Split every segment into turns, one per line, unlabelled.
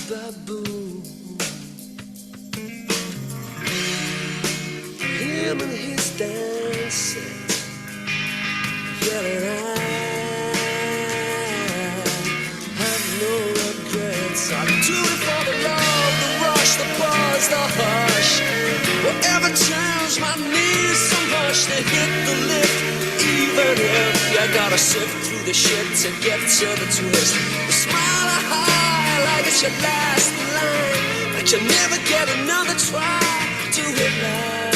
baboon. Him and his dancers, yelling, I have no regrets. I do it for the love, the rush, the buzz, the hush. Whatever turns my knees so much to hit the lift. Even if you gotta sift through the shit to get to the twist. The smile high like it's your last line, but you never get another try. Do it right,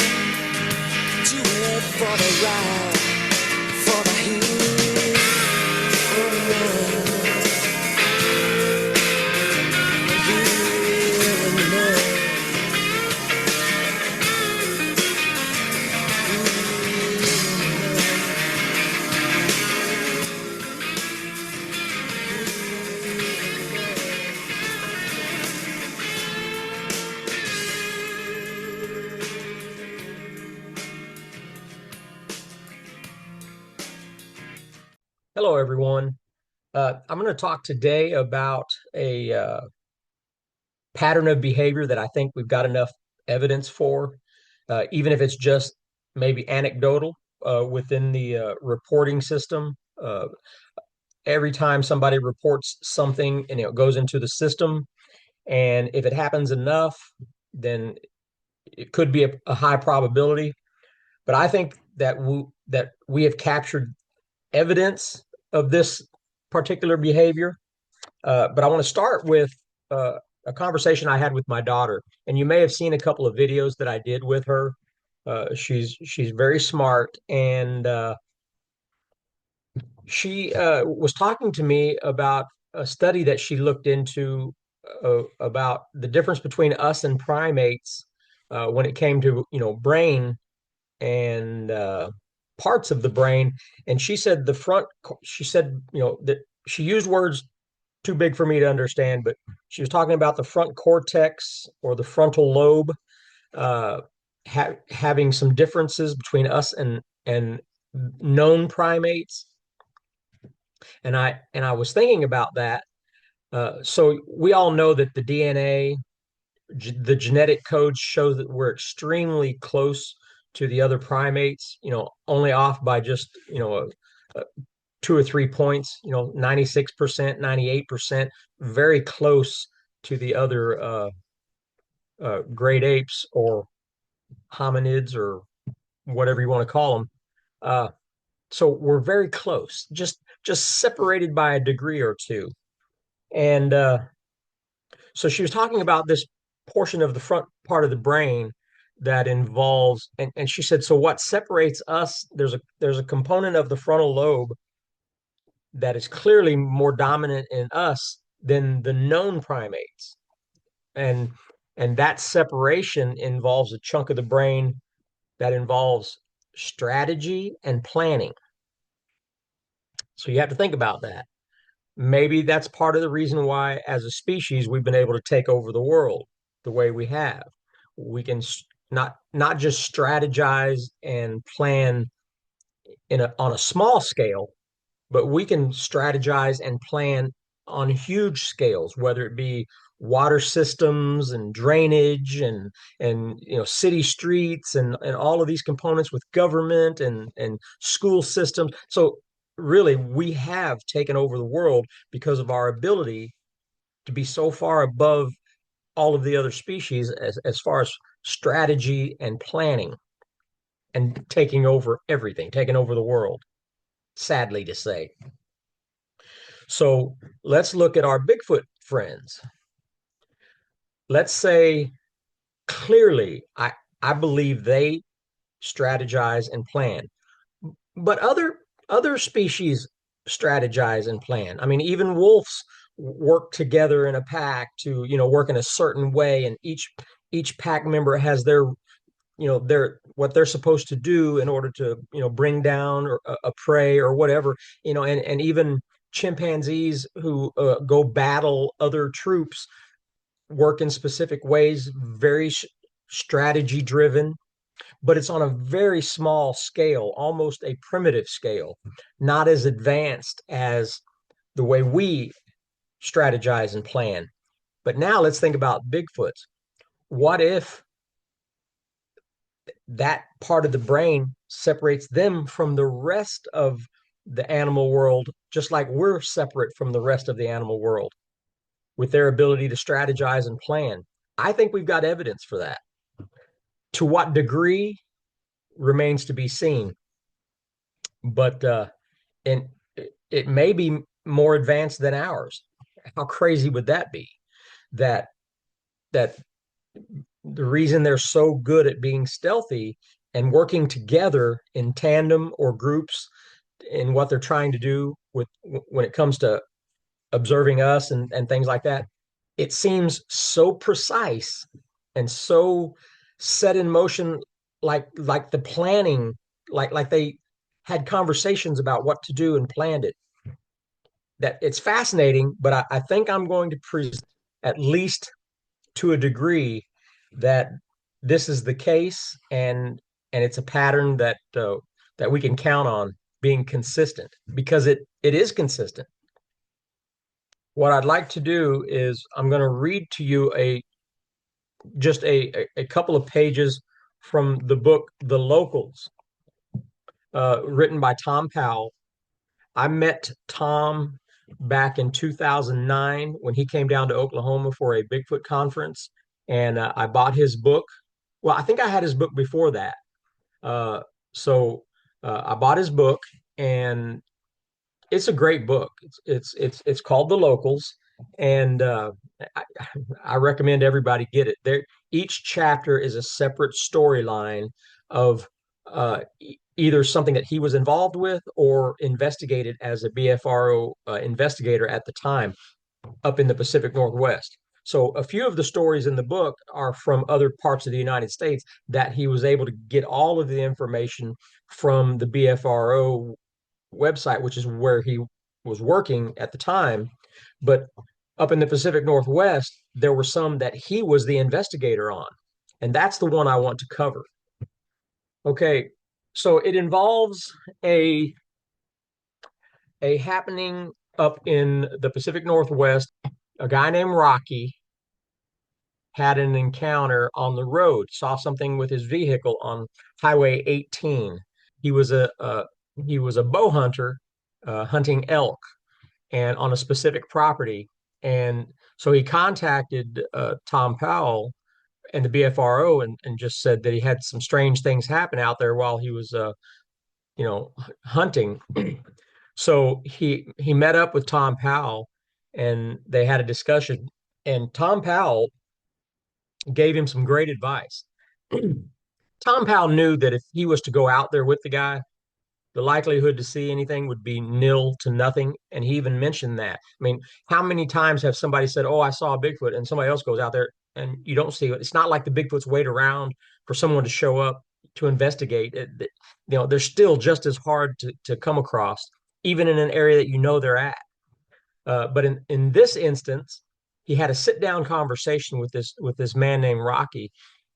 do it for the ride, for the heat. Oh, yeah.
Hello, everyone. I'm going to talk today about a pattern of behavior that I think we've got enough evidence for, even if it's just maybe anecdotal within the reporting system. Every time somebody reports something and it goes into the system, and if it happens enough, then it could be a high probability. But I think that we have captured evidence of this particular behavior. But I want to start with a conversation I had with my daughter, and you may have seen a couple of videos that I did with her. She's very smart, and she was talking to me about a study that she looked into about the difference between us and primates when it came to brain and parts of the brain. And she said she said, that she used words too big for me to understand, but she was talking about the front cortex or the frontal lobe uh, having some differences between us and known primates. And I was thinking about that. So we all know that the DNA, the genetic code shows that we're extremely close to the other primates, only off by just, 2 or 3 points, 96%, 98%, very close to the other great apes or hominids or whatever you want to call them. Uh, so we're very close, just separated by a degree or two. And so she was talking about this portion of the front part of the brain that involves, and she said, so what separates us? There's a component of the frontal lobe that is clearly more dominant in us than the known primates. And and that separation involves a chunk of the brain that involves strategy and planning. So you have to think about that. Maybe that's part of the reason why, as a species, we've been able to take over the world the way we have. We can not just strategize and plan on a small scale, but we can strategize and plan on huge scales, whether it be water systems and drainage and city streets and all of these components with government and school systems. So really, we have taken over the world because of our ability to be so far above all of the other species as far as strategy and planning and taking over everything, taking over the world, sadly to say. So let's look at our Bigfoot friends. Let's say clearly, I believe they strategize and plan, but other species strategize and plan. I mean, even wolves work together in a pack to work in a certain way, and each pack member has their what they're supposed to do in order to bring down or a prey or whatever, and even chimpanzees who go battle other troops work in specific ways, very strategy driven, but it's on a very small scale, almost a primitive scale, not as advanced as the way we strategize and plan. But now let's think about Bigfoot. What if that part of the brain separates them from the rest of the animal world, just like we're separate from the rest of the animal world with their ability to strategize and plan? I think we've got evidence for that. To what degree remains to be seen, but and it may be more advanced than ours. How crazy would that be? That that the reason they're so good at being stealthy and working together in tandem or groups in what they're trying to do with when it comes to observing us and things like that, it seems so precise and so set in motion, like the planning, like they had conversations about what to do and planned it. That it's fascinating, but I think I'm going to present, at least to a degree, that this is the case, and it's a pattern that we can count on being consistent because it is consistent. What I'd like to do is I'm going to read to you a couple of pages from the book The Locals, written by Tom Powell. I met Tom back in 2009 when he came down to Oklahoma for a Bigfoot conference, and I bought his book. Well, I think I had his book before that. Uh, so I bought his book, and it's a great book. It's called The Locals, and I, I recommend everybody get it. There, each chapter is a separate storyline of either something that he was involved with or investigated as a BFRO investigator at the time up in the Pacific Northwest. So a few of the stories in the book are from other parts of the United States that he was able to get all of the information from the BFRO website, which is where he was working at the time. But up in the Pacific Northwest, there were some that he was the investigator on. And that's the one I want to cover. Okay, so it involves a happening up in the Pacific Northwest. A guy named Rocky had an encounter on the road, saw something with his vehicle on Highway 18. He was a bow hunter, hunting elk, and on a specific property. And so he contacted Tom Powell and the BFRO and just said that he had some strange things happen out there while he was, hunting. So he met up with Tom Powell, and they had a discussion. And Tom Powell gave him some great advice. Tom Powell knew that if he was to go out there with the guy, the likelihood to see anything would be nil to nothing. And he even mentioned that. I mean, how many times have somebody said, "Oh, I saw a Bigfoot," and somebody else goes out there and you don't see it? It's not like the Bigfoots wait around for someone to show up to investigate. They're still just as hard to come across, even in an area that you know they're at. But in this instance, he had a sit down conversation with this man named Rocky,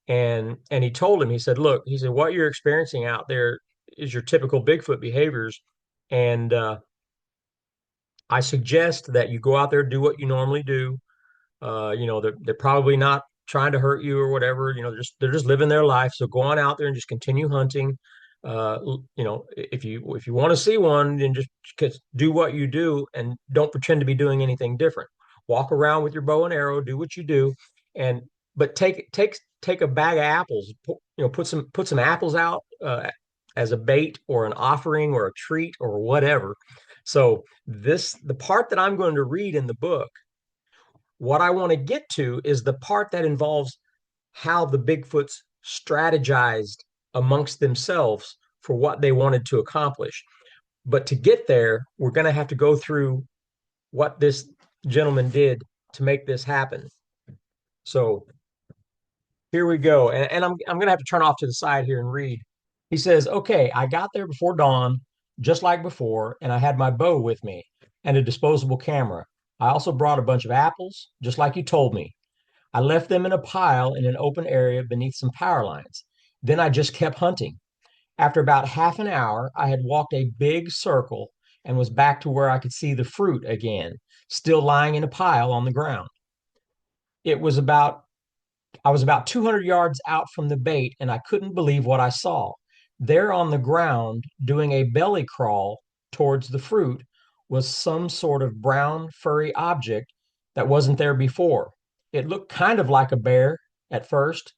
and he told him, he said, "Look," he said, "what you're experiencing out there is your typical Bigfoot behaviors, and I suggest that you go out there, do what you normally do. They're probably not trying to hurt you or whatever. They're just living their life. So go on out there and just continue hunting. If you want to see one, then just do what you do and don't pretend to be doing anything different. Walk around with your bow and arrow, do what you do, and but take a bag of apples. Put some apples out as a bait or an offering or a treat or whatever. So the part that I'm going to read in the book, what I want to get to is the part that involves how the Bigfoots strategized amongst themselves for what they wanted to accomplish. But to get there, we're going to have to go through what this gentleman did to make this happen. So here we go. And I'm going to have to turn off to the side here and read. He says, "Okay, I got there before dawn, just like before, and I had my bow with me and a disposable camera. I also brought a bunch of apples, just like you told me. I left them in a pile in an open area beneath some power lines. Then I just kept hunting. After about half an hour, I had walked a big circle and was back to where I could see the fruit again, still lying in a pile on the ground. It was about I was about 200 yards out from the bait, and I couldn't believe what I saw. There on the ground, doing a belly crawl towards the fruit, was some sort of brown, furry object that wasn't there before. It looked kind of like a bear at first,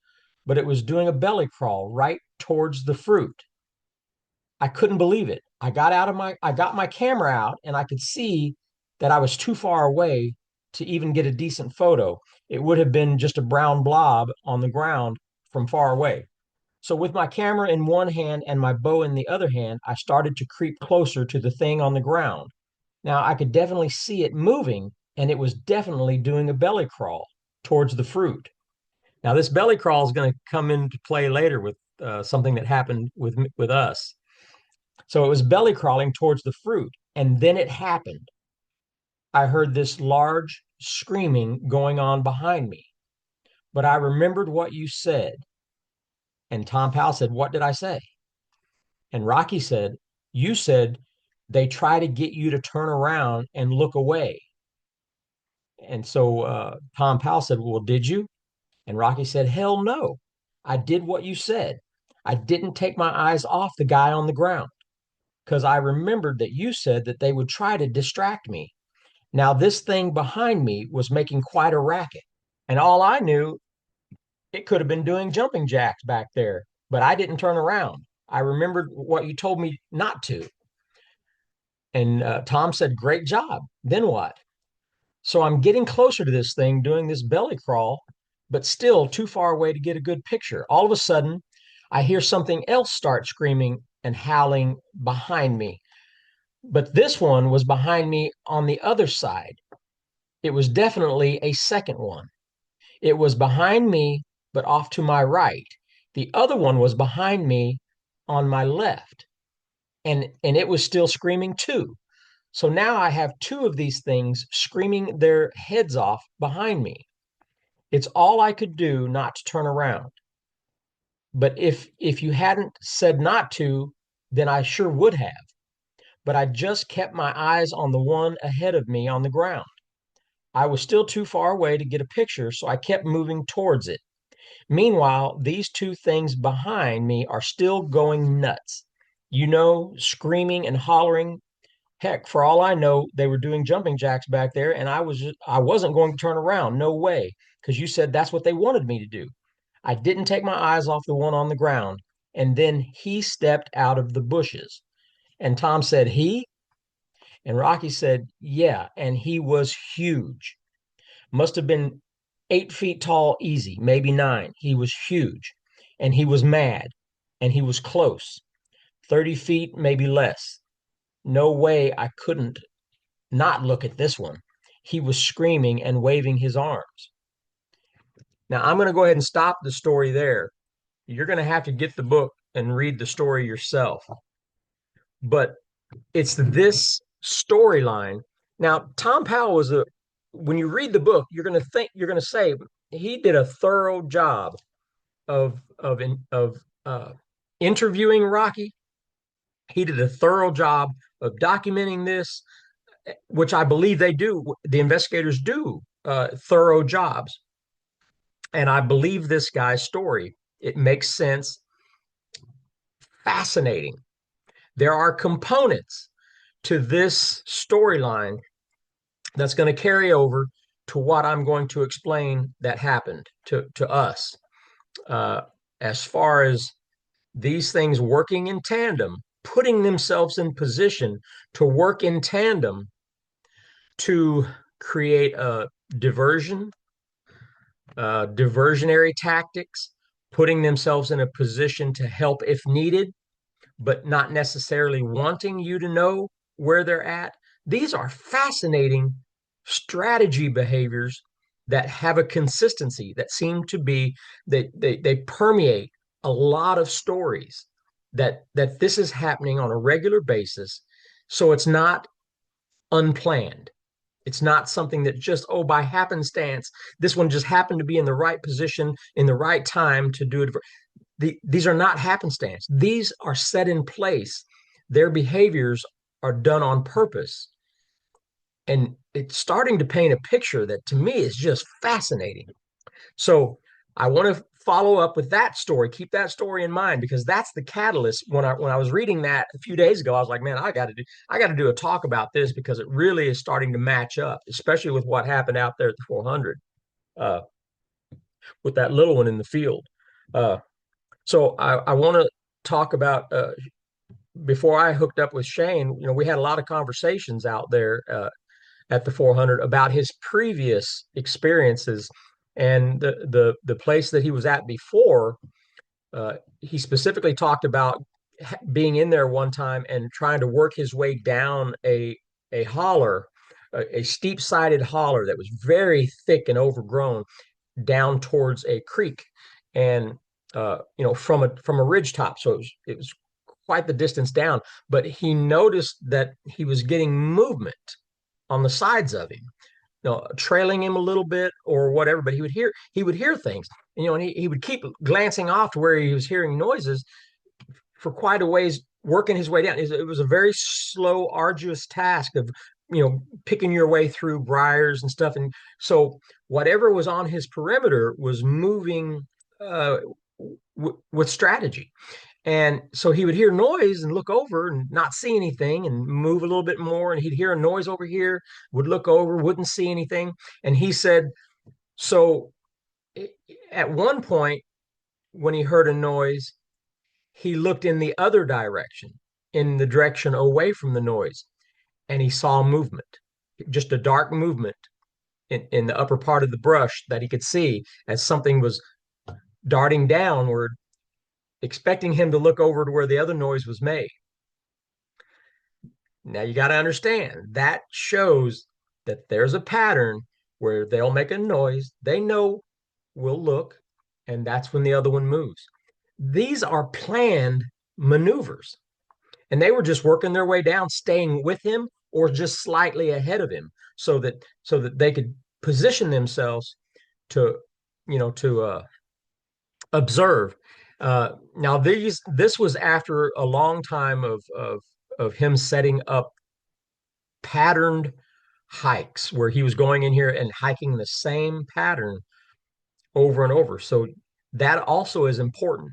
but it was doing a belly crawl right towards the fruit. I couldn't believe it. I got my camera out and I could see that I was too far away to even get a decent photo. It would have been just a brown blob on the ground from far away. So with my camera in one hand and my bow in the other hand, I started to creep closer to the thing on the ground. Now I could definitely see it moving, and it was definitely doing a belly crawl towards the fruit. Now this belly crawl is going to come into play later with something that happened with us. So it was belly crawling towards the fruit. And then it happened. I heard this large screaming going on behind me. But I remembered what you said. And Tom Powell said, "What did I say?" And Rocky said, "You said they try to get you to turn around and look away." And so Tom Powell said, "Well, did you?" And Rocky said, "Hell no. I did what you said. I didn't take my eyes off the guy on the ground because I remembered that you said that they would try to distract me. Now, this thing behind me was making quite a racket. And all I knew, it could have been doing jumping jacks back there, but I didn't turn around. I remembered what you told me not to." And Tom said, "Great job. Then what?" So I'm getting closer to this thing doing this belly crawl, but still too far away to get a good picture. All of a sudden, I hear something else start screaming and howling behind me. But this one was behind me on the other side. It was definitely a second one. It was behind me, but off to my right. The other one was behind me on my left, and it was still screaming too. So now I have two of these things screaming their heads off behind me. It's all I could do not to turn around. But if you hadn't said not to, then I sure would have. But I just kept my eyes on the one ahead of me on the ground. I was still too far away to get a picture, so I kept moving towards it. Meanwhile, these two things behind me are still going nuts. Screaming and hollering. Heck, for all I know, they were doing jumping jacks back there, and I wasn't going to turn around. No way, because you said that's what they wanted me to do. I didn't take my eyes off the one on the ground, and then he stepped out of the bushes. And Tom said, "He?" And Rocky said, "Yeah, and he was huge. Must have been 8 feet tall, easy, maybe nine. He was huge, and he was mad, and he was close, 30 feet, maybe less. No way I couldn't not look at this one. He was screaming and waving his arms." Now, I'm going to go ahead and stop the story there. You're going to have to get the book and read the story yourself. But it's this storyline. Now, Tom Powell when you read the book, you're going to say he did a thorough job of interviewing Rocky. He did a thorough job of documenting this, which I believe they do. The investigators do thorough jobs, and I believe this guy's story. It makes sense. Fascinating. There are components to this storyline that's going to carry over to what I'm going to explain that happened to us. Uh, as far as these things working in tandem, putting themselves in position to work in tandem to create a diversionary tactics, putting themselves in a position to help if needed, but not necessarily wanting you to know where they're at. These are fascinating strategy behaviors that have a consistency that seem to be they permeate a lot of stories that this is happening on a regular basis. So it's not unplanned. It's not something that just, oh, by happenstance, this one just happened to be in the right position in the right time to do it. These are not happenstance. These are set in place. Their behaviors are done on purpose. And it's starting to paint a picture that to me is just fascinating. So I want to follow up with that story. Keep that story in mind because that's the catalyst. When I was reading that a few days ago, I was like, man, I got to do a talk about this because it really is starting to match up, especially with what happened out there at the 400 uh, with that little one in the field. Uh, so I want to talk about before I hooked up with Shane. We had a lot of conversations out there at the 400 about his previous experiences and the place that he was at before. He specifically talked about being in there one time and trying to work his way down a holler, a steep-sided holler that was very thick and overgrown down towards a creek, and from a ridge top. So it was quite the distance down. But he noticed that he was getting movement on the sides of him, trailing him a little bit or whatever. But he would hear things, and he would keep glancing off to where he was hearing noises for quite a ways, working his way down. It was a very slow, arduous task of picking your way through briars and stuff. And so whatever was on his perimeter was moving uh, with strategy. And so he would hear noise and look over and not see anything and move a little bit more. And he'd hear a noise over here, would look over, wouldn't see anything. And he said, so at one point, when he heard a noise, he looked in the other direction, in the direction away from the noise, and he saw movement, just a dark movement in the upper part of the brush that he could see as something was darting downward, expecting him to look over to where the other noise was made. Now you got to understand that shows that there's a pattern where they'll make a noise, they know we'll look, and that's when the other one moves. These are planned maneuvers, and they were just working their way down, staying with him or just slightly ahead of him, so that they could position themselves to observe. Now this was after a long time of him setting up patterned hikes where he was going in here and hiking the same pattern over and over. So that also is important,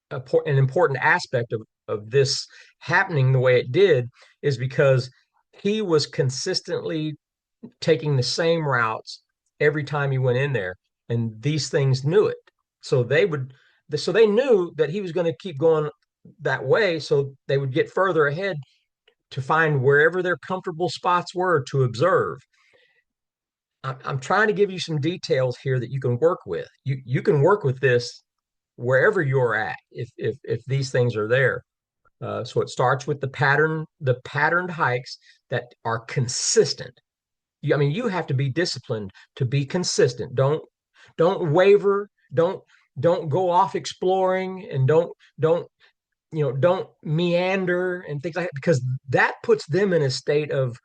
an important aspect of this happening the way it did is because he was consistently taking the same routes every time he went in there, and these things knew it. So they knew that he was going to keep going that way, so they would get further ahead to find wherever their comfortable spots were to observe. I'm trying to give you some details here that you can work with. You can work with this wherever you're at if these things are there. So it starts with the patterned hikes that are consistent. I mean, you have to be disciplined to be consistent. Don't waver. Don't go off exploring, and don't meander and things like that, because that puts them in a state of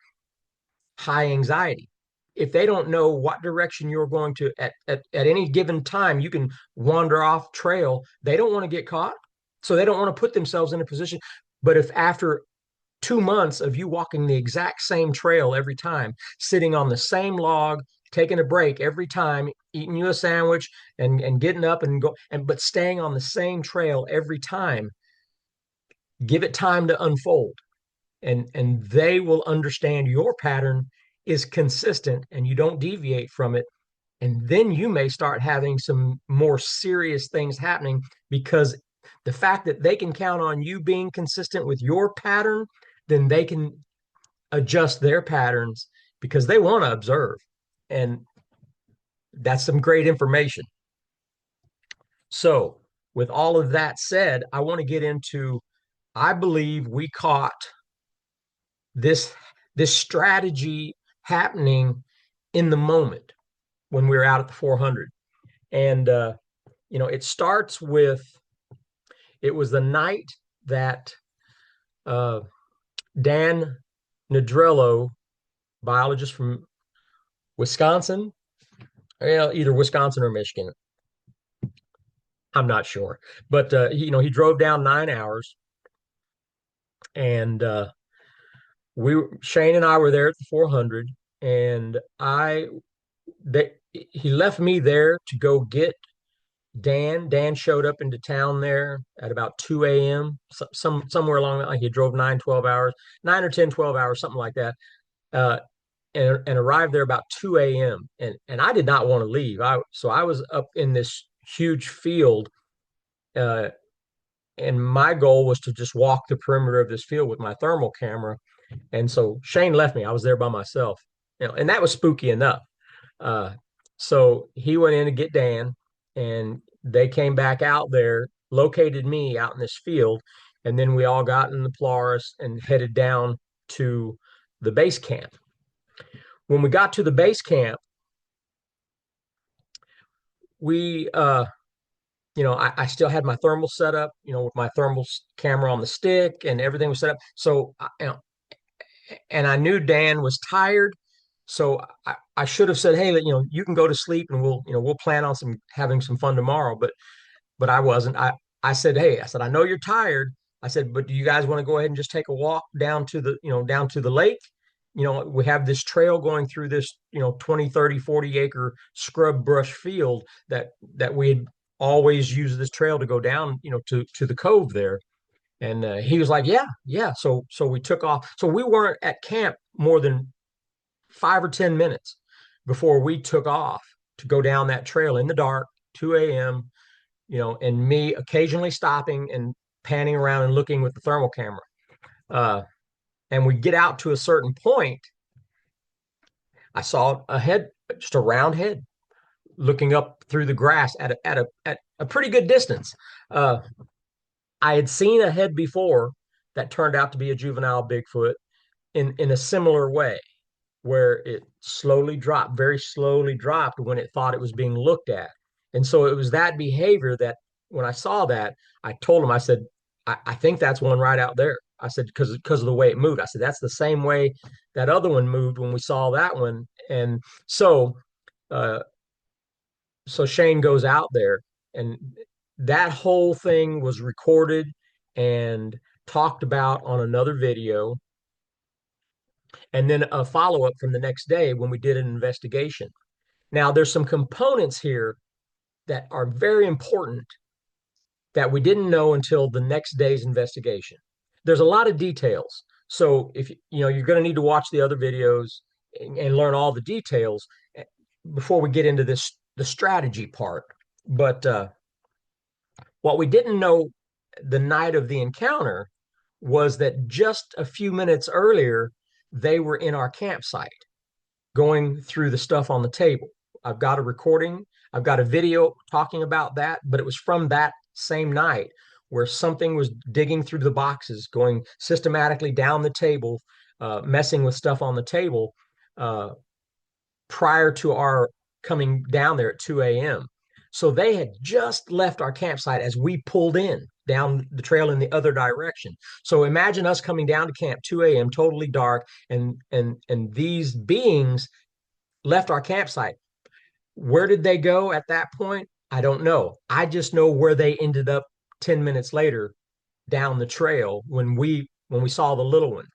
high anxiety. If they don't know what direction you're going to at any given time, you can wander off trail. They don't want to get caught, so they don't want to put themselves in a position. But if after 2 months of you walking the exact same trail every time, sitting on the same log, taking a break every time, eating you a sandwich and getting up and go, and but staying on the same trail every time, give it time to unfold, and they will understand your pattern is consistent and you don't deviate from it. And then you may start having some more serious things happening, because the fact that they can count on you being consistent with your pattern, then they can adjust their patterns because they want to observe. And that's some great information. So, with all of that said, I want to get into, I believe we caught this this strategy happening in the moment when we were out at the 400. And it starts with, it was the night that uh, Dan Nedrello, biologist from Wisconsin, either Wisconsin or Michigan, I'm not sure, but he drove down 9 hours, and Shane and I were there at the 400, and he left me there to go get Dan. Dan showed up into town there at about 2 a.m. Somewhere along that line. He drove 9, 12 hours, 9 or 10, 12 hours, something like that. Uh, and arrived there about 2 a.m. And I did not want to leave. So I was up in this huge field, uh, and my goal was to just walk the perimeter of this field with my thermal camera. And so Shane left me. I was there by myself, and that was spooky enough. Uh, so he went in to get Dan, and they came back out there, located me out in this field, and then we all got in the Polaris and headed down to the base camp. When we got to the base camp, we I still had my thermal set up, with my thermal camera on the stick and everything was set up. So, and I knew Dan was tired. So I should have said, hey, you can go to sleep and we'll plan on having some fun tomorrow. But I wasn't. I said, hey, I said, I know you're tired. I said, but do you guys want to go ahead and just take a walk down to down to the lake? We have this trail going through this, 20, 30, 40 acre scrub brush field that we had always used this trail to go down, to the cove there. And he was like, yeah, yeah. So we took off. So we weren't at camp more than 5 or 10 minutes before we took off to go down that trail in the dark, 2 a.m., and me occasionally stopping and panning around and looking with the thermal camera. And we get out to a certain point. I saw a head, just a round head, looking up through the grass at a pretty good distance. Uh, I had seen a head before that turned out to be a juvenile Bigfoot in a similar way, where it slowly dropped, very slowly dropped when it thought it was being looked at. And so it was that behavior that when I saw that, I told him, I said, I think that's one right out there. I said, because of the way it moved. I said, that's the same way that other one moved when we saw that one. And so uh, so Shane goes out there, and that whole thing was recorded and talked about on another video, and then a follow up from the next day when we did an investigation. Now, there's some components here that are very important that we didn't know until the next day's investigation. There's a lot of details. So if you're going to need to watch the other videos and learn all the details before we get into the strategy part. But what we didn't know the night of the encounter was that just a few minutes earlier, they were in our campsite going through the stuff on the table. I've got a recording, I've got a video talking about that, but it was from that same night where something was digging through the boxes, going systematically down the table, messing with stuff on the table uh, prior to our coming down there at 2 a.m. So they had just left our campsite as we pulled in down the trail in the other direction. So imagine us coming down to camp 2 a.m., totally dark, and these beings left our campsite. Where did they go at that point? I don't know. I just know where they ended up 10 minutes later down the trail when we saw the little one.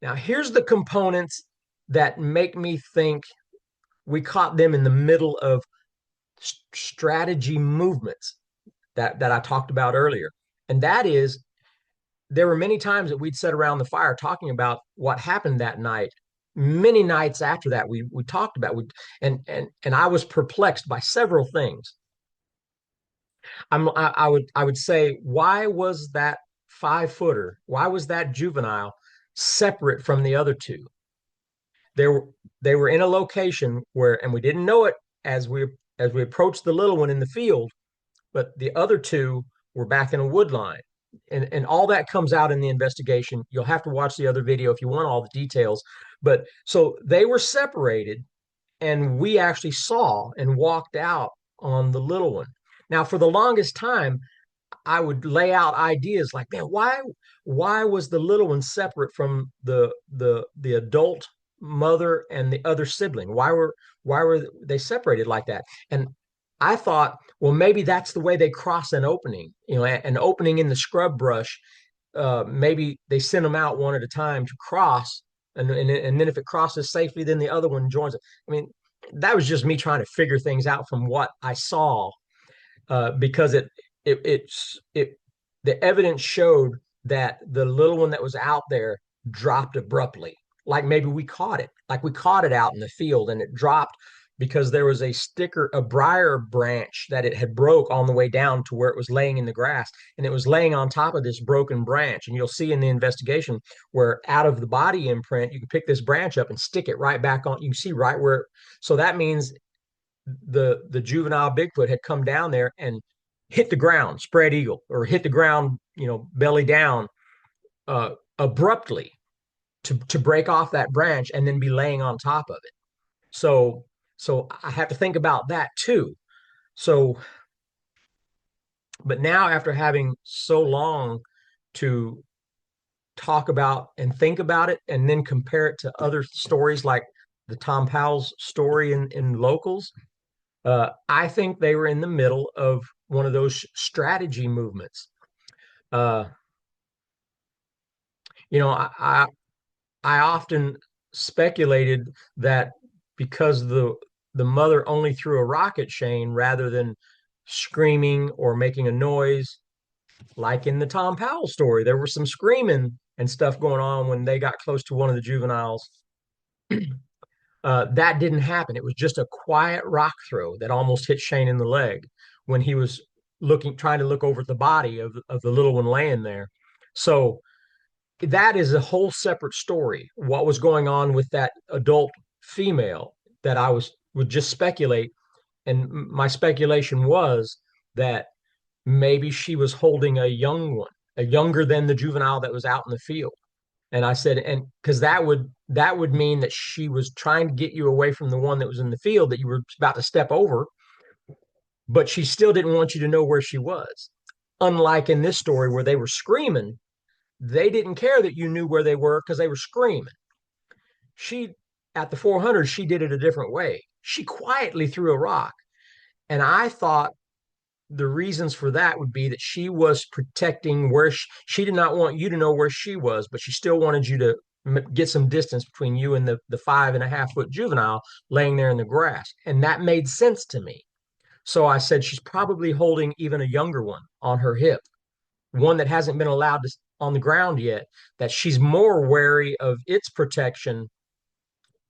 Now, here's the components that make me think we caught them in the middle of strategy movements that I talked about earlier. And that is, there were many times that we'd sit around the fire talking about what happened that night. Many nights after that, we talked about and I was perplexed by several things. I would say, why was that 5 footer? Why was that juvenile separate from the other two? They were they were in a location where, and we didn't know it as we approached the little one in the field, but the other two were back in a wood line. And all that comes out in the investigation. You'll have to watch the other video if you want all the details. But so they were separated, and we actually saw and walked out on the little one. Now, for the longest time, I would lay out ideas like, man, why was the little one separate from the adult mother and the other sibling? Why were they separated like that? And I thought, well, maybe that's the way they cross an opening, an opening in the scrub brush. Maybe they send them out one at a time to cross and then if it crosses safely, then the other one joins it. I mean, that was just me trying to figure things out from what I saw, because it the evidence showed that the little one that was out there dropped abruptly, like maybe we caught it, like we caught it out in the field, and it dropped because there was a briar branch that it had broke on the way down to where it was laying in the grass, and it was laying on top of this broken branch. And you'll see in the investigation where out of the body imprint, you can pick this branch up and stick it right back on. You can see right where. So that means the juvenile Bigfoot had come down there and hit the ground, spread eagle, or hit the ground, belly down, abruptly to break off that branch and then be laying on top of it. So so I have to think about that too. So, but now after having so long to talk about and think about it and then compare it to other stories like the Tom Powell's story in locals, I think they were in the middle of one of those strategy movements. Uh, you know, I often speculated that because the mother only threw a rock at Shane rather than screaming or making a noise, like in the Tom Powell story, there was some screaming and stuff going on when they got close to one of the juveniles. That didn't happen. It was just a quiet rock throw that almost hit Shane in the leg when he was trying to look over at the body of the little one laying there. So that is a whole separate story. What was going on with that adult female that would just speculate, and my speculation was that maybe she was holding a young one, a younger than the juvenile that was out in the field. And I said, and because that would mean that she was trying to get you away from the one that was in the field that you were about to step over, but she still didn't want you to know where she was. Unlike in this story where they were screaming, they didn't care that you knew where they were because they were screaming. She, at the 400, she did it a different way. She quietly threw a rock. And I thought the reasons for that would be that she was protecting where she did not want you to know where she was, but she still wanted you to get some distance between you and the 5.5 foot juvenile laying there in the grass. And that made sense to me. So I said, she's probably holding even a younger one on her hip, one that hasn't been allowed to on the ground yet, that she's more wary of its protection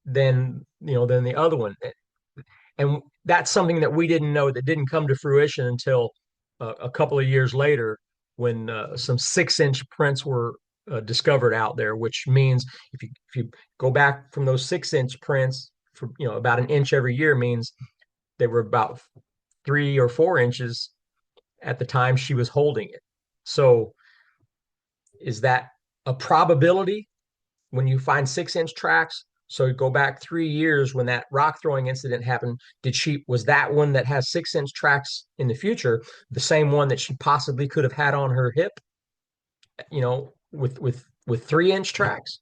than the other one. And that's something that we didn't know, that didn't come to fruition until a couple of years later when some 6-inch prints were discovered out there, which means if you go back from those 6-inch prints for about an inch every year, means they were about 3 or 4 inches at the time she was holding it. So is that a probability when you find 6-inch tracks? So go back 3 years when that rock throwing incident happened. Was that one that has 6-inch tracks in the future the same one that she possibly could have had on her hip, with 3-inch tracks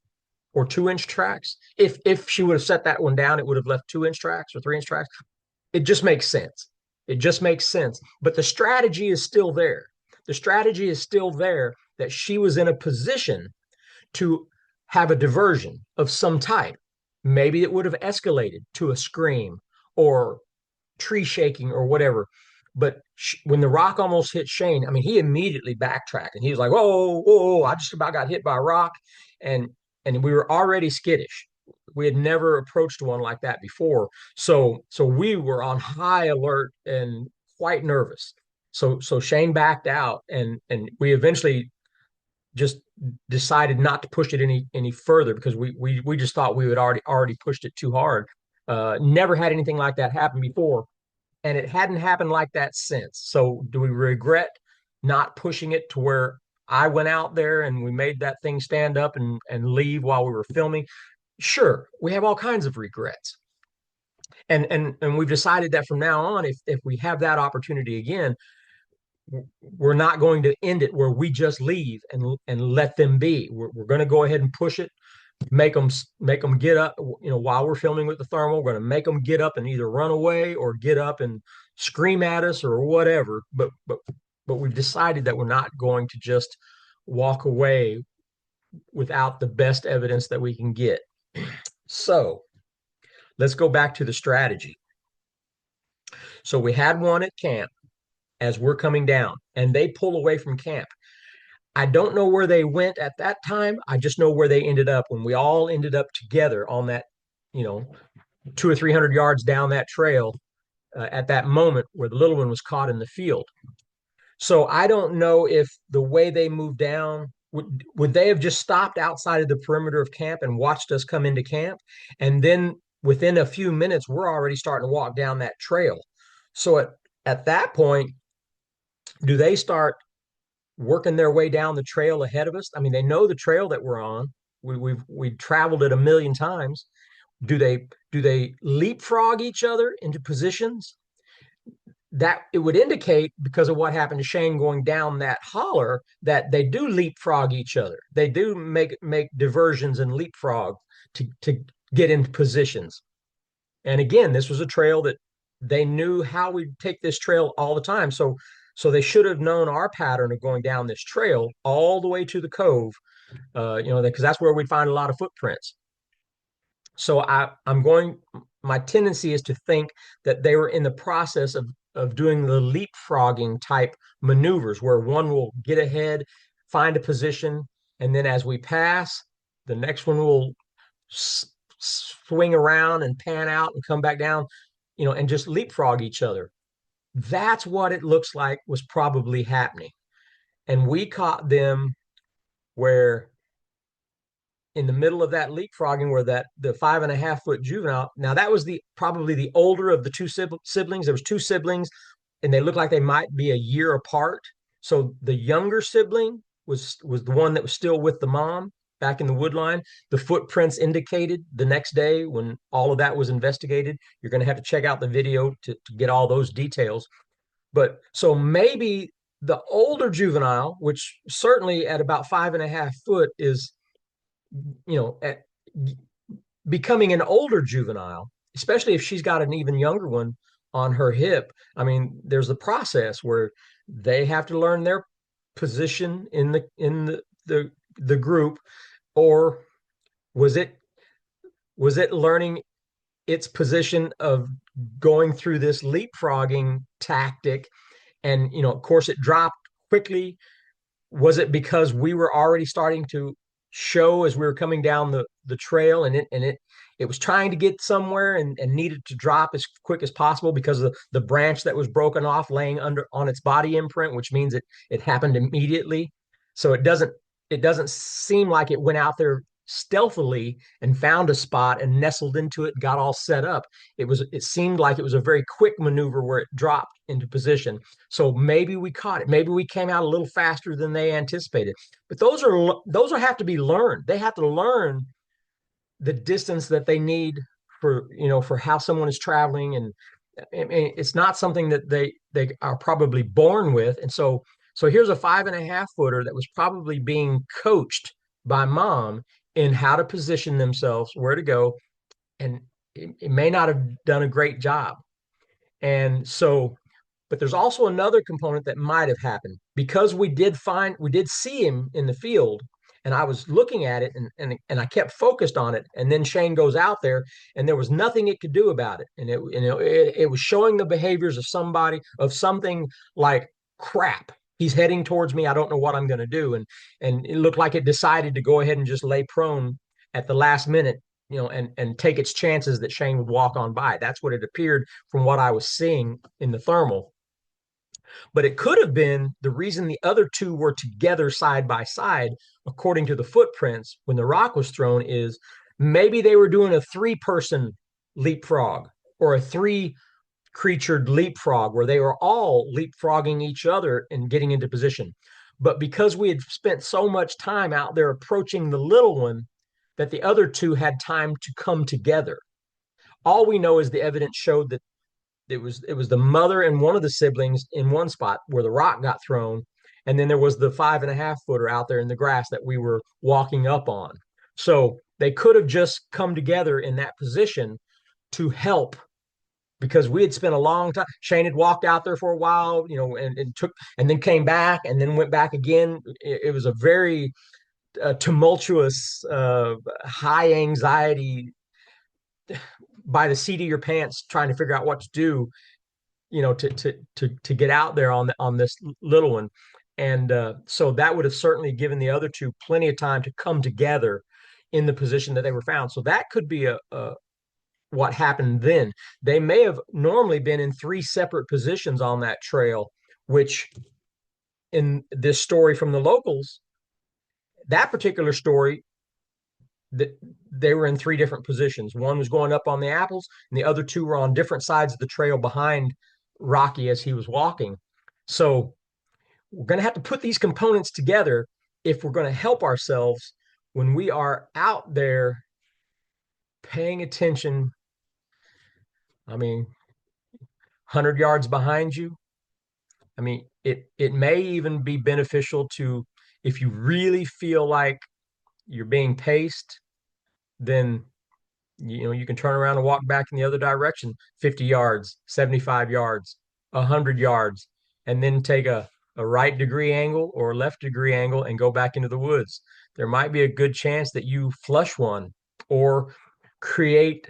or 2-inch tracks? If she would have set that one down, it would have left 2-inch tracks or 3-inch tracks. It just makes sense. It just makes sense. But the strategy is still there. The strategy is still there that she was in a position to have a diversion of some type. Maybe it would have escalated to a scream or tree shaking or whatever. But when the rock almost hit Shane, I mean, he immediately backtracked and he was like, "Whoa, whoa, whoa, I just about got hit by a rock." And we were already skittish. We had never approached one like that before. So we were on high alert and quite nervous. So Shane backed out, and we eventually just decided not to push it any further because we just thought we had already pushed it too hard. Never had anything like that happen before, and it hadn't happened like that since. So do we regret not pushing it to where I went out there and we made that thing stand up and leave while we were filming? Sure, we have all kinds of regrets. And we've decided that from now on, if we have that opportunity again, we're not going to end it where we just leave and let them be. We're going to go ahead and push it, make them get up. While we're filming with the thermal, we're going to make them get up and either run away or get up and scream at us or whatever. But we've decided that we're not going to just walk away without the best evidence that we can get. So let's go back to the strategy. So we had one at camp as we're coming down, and they pull away from camp. I don't know where they went at that time. I just know where they ended up when we all ended up together on that, you know, 200 or 300 yards down that trail at that moment where the little one was caught in the field. So I don't know if the way they moved down would they have just stopped outside of the perimeter of camp and watched us come into camp, and then within a few minutes we're already starting to walk down that trail. So at that point, do they start working their way down the trail ahead of us? I mean, they know the trail that we're on. We traveled it a million times. Do they leapfrog each other into positions? That it would indicate, because of what happened to Shane going down that holler, that they do leapfrog each other. They do make diversions and leapfrog to get into positions. And again, this was a trail that they knew how we take this trail all the time. So they should have known our pattern of going down this trail all the way to the cove, because that's where we'd find a lot of footprints. So I'm going, my tendency is to think that they were in the process of doing the leapfrogging type maneuvers where one will get ahead, find a position, and then as we pass, the next one will swing around and pan out and come back down, and just leapfrog each other. That's what it looks like was probably happening. And we caught them where in the middle of that leapfrogging where that the 5.5 foot juvenile, now that was the probably the older of the two siblings. There was two siblings and they looked like they might be a year apart. So the younger sibling was the one that was still with the mom back in the wood line. The footprints indicated the next day when all of that was investigated. You're going to have to check out the video to get all those details. But so maybe the older juvenile, which certainly at about 5.5 foot is, at becoming an older juvenile, especially if she's got an even younger one on her hip. I mean, there's a process where they have to learn their position in the group, or was it learning its position of going through this leapfrogging tactic, and of course it dropped quickly. Was it because we were already starting to show as we were coming down the trail, and it was trying to get somewhere and needed to drop as quick as possible because of the branch that was broken off laying under on its body imprint, which means it happened immediately. So it doesn't seem like it went out there stealthily and found a spot and nestled into it and got all set up. It seemed like it was a very quick maneuver where it dropped into position. So maybe we caught it. Maybe we came out a little faster than they anticipated. But those have to be learned. They have to learn the distance that they need for how someone is traveling, and I mean, it's not something that they are probably born with. And so here's a 5.5 footer that was probably being coached by mom in how to position themselves, where to go, and it may not have done a great job. And so, but there's also another component that might have happened because we did see him in the field, and I was looking at it and I kept focused on it. And then Shane goes out there and there was nothing it could do about it. And it was showing the behaviors of something like, crap, he's heading towards me. I don't know what I'm going to do. And it looked like it decided to go ahead and just lay prone at the last minute, and take its chances that Shane would walk on by. That's what it appeared from what I was seeing in the thermal. But it could have been the reason the other two were together side by side, according to the footprints when the rock was thrown, is maybe they were doing a three-person leapfrog or a three-creatured leapfrog where they were all leapfrogging each other and getting into position. But because we had spent so much time out there approaching the little one, that the other two had time to come together. All we know is the evidence showed that it was the mother and one of the siblings in one spot where the rock got thrown, and then there was the 5.5 footer out there in the grass that we were walking up on. So they could have just come together in that position to help, because we had spent a long time. Shane had walked out there for a while, and then came back and then went back again. It was a very tumultuous, high anxiety by the seat of your pants, trying to figure out what to do, to get out there on this little one. And so that would have certainly given the other two plenty of time to come together in the position that they were found. So that could be a what happened then. They may have normally been in three separate positions on that trail, which in this story from the locals, that particular story, that they were in three different positions. One was going up on the apples, and the other two were on different sides of the trail behind Rocky as he was walking. So we're going to have to put these components together if we're going to help ourselves when we are out there paying attention. I mean, 100 yards behind you. I mean, it may even be beneficial to, if you really feel like you're being paced, then you can turn around and walk back in the other direction 50 yards, 75 yards, 100 yards, and then take a right degree angle or a left degree angle and go back into the woods. There might be a good chance that you flush one or create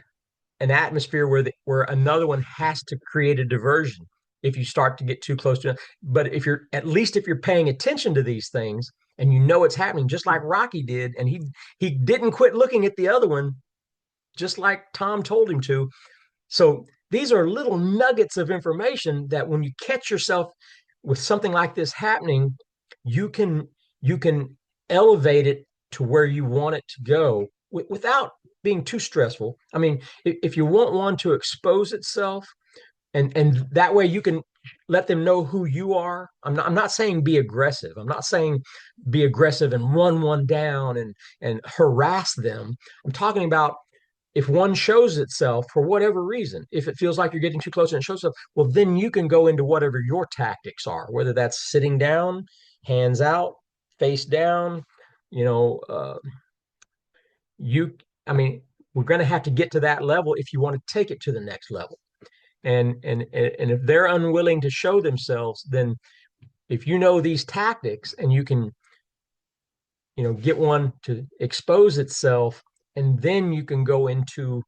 an atmosphere where another one has to create a diversion if you start to get too close to it. But if you're, at least if you're paying attention to these things and you know it's happening, just like Rocky did, and he didn't quit looking at the other one, just like Tom told him to. So these are little nuggets of information that when you catch yourself with something like this happening, you can you can elevate it to where you want it to go without being too stressful. I mean, if you want one to expose itself, and that way you can let them know who you are. I'm not saying be aggressive. I'm not saying be aggressive and run one down and harass them. I'm talking about if one shows itself for whatever reason, if it feels like you're getting too close and it shows up, well, then you can go into whatever your tactics are, whether that's sitting down, hands out, face down, you know, you, I mean, we're going to have to get to that level if you want to take it to the next level. And if they're unwilling to show themselves, then if you know these tactics and you can, get one to expose itself, and then you can go into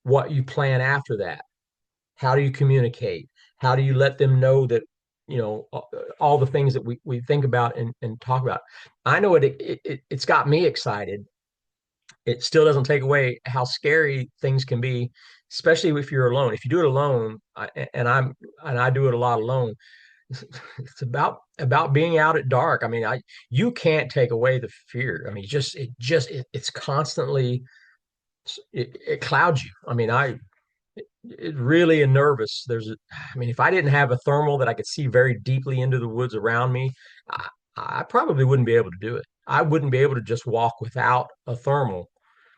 what you plan after that. How do you communicate? How do you let them know that, all the things that we think about and talk about? I know it's got me excited. It still doesn't take away how scary things can be, especially if you're alone. If you do it alone, and I do it a lot alone, it's about being out at dark. I mean, you can't take away the fear. I mean, it's constantly, it clouds you. I mean, it really nervous. I mean, if I didn't have a thermal that I could see very deeply into the woods around me, I probably wouldn't be able to do it. I wouldn't be able to just walk without a thermal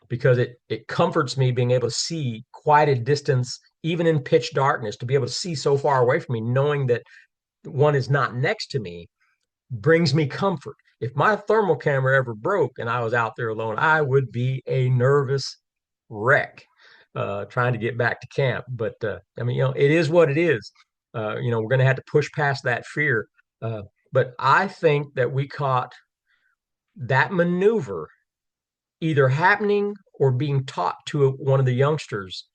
because it comforts me being able to see quite a distance, even in pitch darkness, to be able to see so far away from me, knowing that one is not next to me, brings me comfort. If my thermal camera ever broke and I was out there alone, I would be a nervous wreck trying to get back to camp. But I mean, it is what it is. We're going to have to push past that fear. But I think that we caught that maneuver either happening or being taught to one of the youngsters,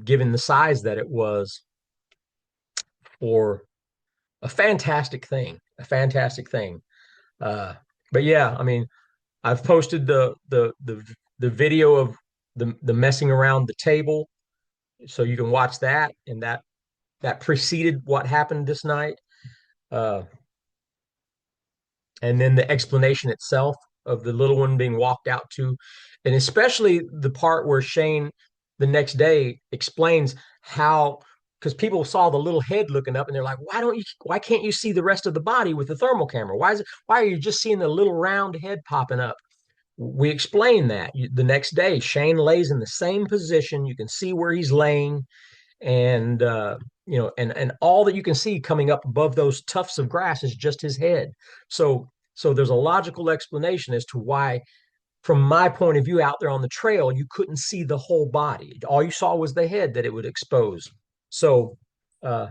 given the size that it was, for a fantastic thing, a fantastic thing. Uh, but yeah, I mean, I've posted the video of the messing around the table, so you can watch that, and that preceded what happened this night. Uh, and then the explanation itself of the little one being walked out to, and especially the part where Shane the next day explains how, because people saw the little head looking up and they're like, why can't you see the rest of the body with the thermal camera? Why are you just seeing the little round head popping up? We explain that the next day Shane lays in the same position. You can see where he's laying, and and all that you can see coming up above those tufts of grass is just his head. So there's a logical explanation as to why, from my point of view out there on the trail, you couldn't see the whole body. All you saw was the head that it would expose. So uh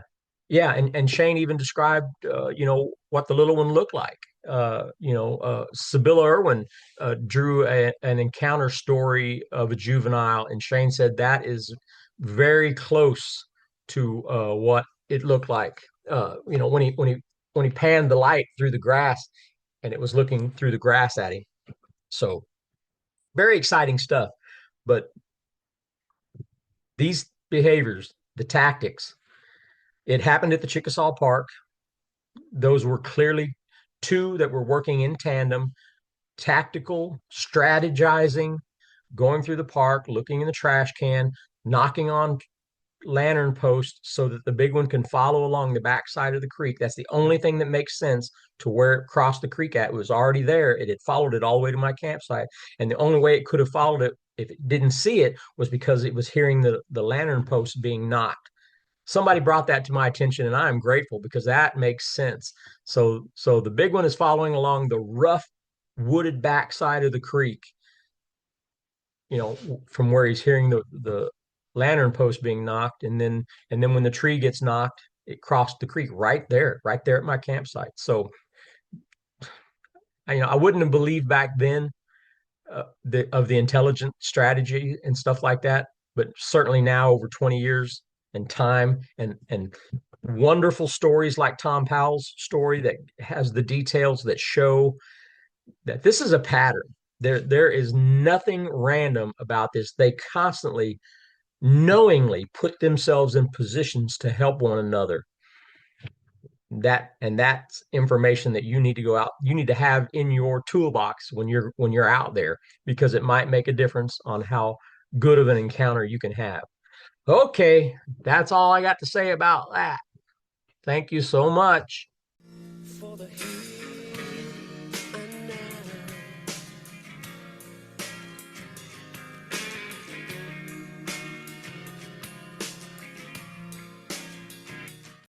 yeah, and Shane even described what the little one looked like. Sibylla Irwin drew an encounter story of a juvenile, and Shane said that is very close to what it looked like. When he panned the light through the grass, and it was looking through the grass at him. So very exciting stuff. But these behaviors, the tactics, it happened at the Chickasaw Park. Those were clearly two that were working in tandem, tactical, strategizing, going through the park, looking in the trash can, knocking on lantern posts so that the big one can follow along the backside of the creek. That's the only thing that makes sense to where it crossed the creek at. It was already there. It had followed it all the way to my campsite. And the only way it could have followed it if it didn't see it was because it was hearing the lantern posts being knocked. Somebody brought that to my attention, and I am grateful because that makes sense. So the big one is following along the rough wooded backside of the creek, from where he's hearing the lantern post being knocked, and then when the tree gets knocked, it crossed the creek right there at my campsite. So I wouldn't have believed back then of the intelligent strategy and stuff like that, but certainly now over 20 years and time and wonderful stories like Tom Powell's story that has the details that show that this is a pattern. There is nothing random about this. They constantly knowingly put themselves in positions to help one another. That's information that you need to go out, you need to have in your toolbox when you're out there, because it might make a difference on how good of an encounter you can have. Okay, that's all I got to say about that. Thank you so much.
For the